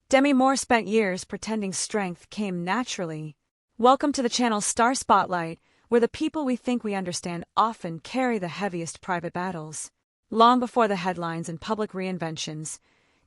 Demi Moore spent years pretending strength came naturally. Welcome to the channel's Star Spotlight, where the people we think we understand often carry the heaviest private battles. Long before the headlines and public reinventions,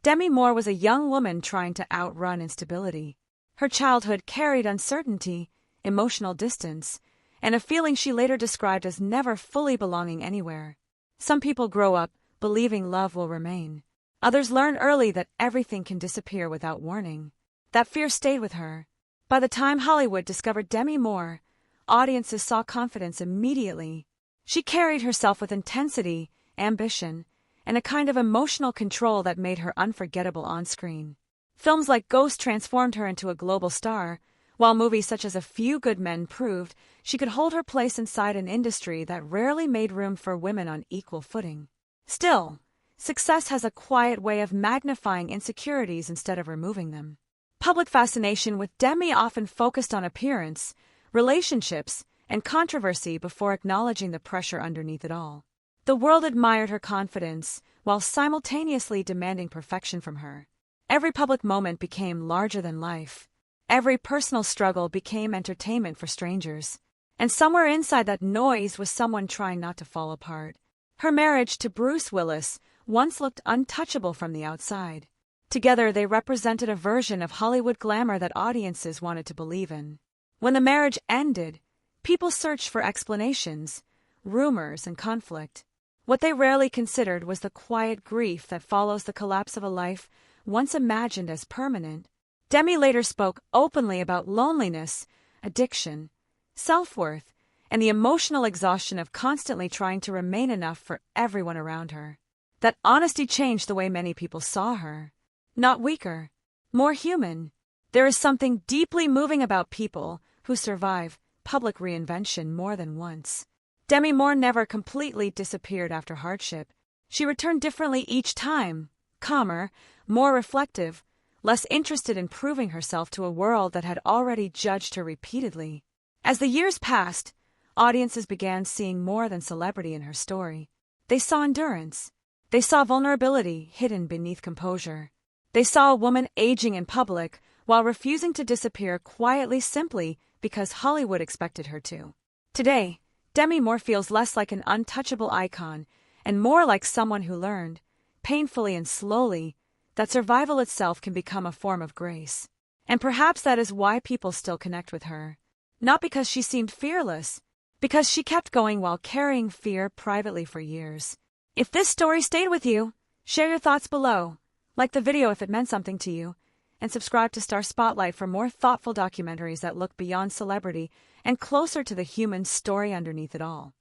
Demi Moore was a young woman trying to outrun instability. Her childhood carried uncertainty, emotional distance, and a feeling she later described as never fully belonging anywhere. Some people grow up believing love will remain. Others learn early that everything can disappear without warning. That fear stayed with her. By the time Hollywood discovered Demi Moore, audiences saw confidence immediately. She carried herself with intensity, ambition, and a kind of emotional control that made her unforgettable on-screen. Films like Ghost transformed her into a global star, while movies such as A Few Good Men proved she could hold her place inside an industry that rarely made room for women on equal footing. Still, success has a quiet way of magnifying insecurities instead of removing them. Public fascination with Demi often focused on appearance, relationships, and controversy before acknowledging the pressure underneath it all. The world admired her confidence while simultaneously demanding perfection from her. Every public moment became larger than life. Every personal struggle became entertainment for strangers. And somewhere inside that noise was someone trying not to fall apart. Her marriage to Bruce Willis once looked untouchable from the outside. Together they represented a version of Hollywood glamour that audiences wanted to believe in. When the marriage ended, people searched for explanations, rumors, and conflict. What they rarely considered was the quiet grief that follows the collapse of a life once imagined as permanent. Demi later spoke openly about loneliness, addiction, self-worth, and the emotional exhaustion of constantly trying to remain enough for everyone around her. That honesty changed the way many people saw her. Not weaker, more human. There is something deeply moving about people who survive public reinvention more than once. Demi Moore never completely disappeared after hardship. She returned differently each time, calmer, more reflective, less interested in proving herself to a world that had already judged her repeatedly. As the years passed, audiences began seeing more than celebrity in her story. They saw endurance. They saw vulnerability hidden beneath composure. They saw a woman aging in public while refusing to disappear quietly simply because Hollywood expected her to. Today, Demi Moore feels less like an untouchable icon and more like someone who learned, painfully and slowly, that survival itself can become a form of grace. And perhaps that is why people still connect with her. Not because she seemed fearless, because she kept going while carrying fear privately for years. If this story stayed with you, share your thoughts below, like the video if it meant something to you, and subscribe to Star Spotlight for more thoughtful documentaries that look beyond celebrity and closer to the human story underneath it all.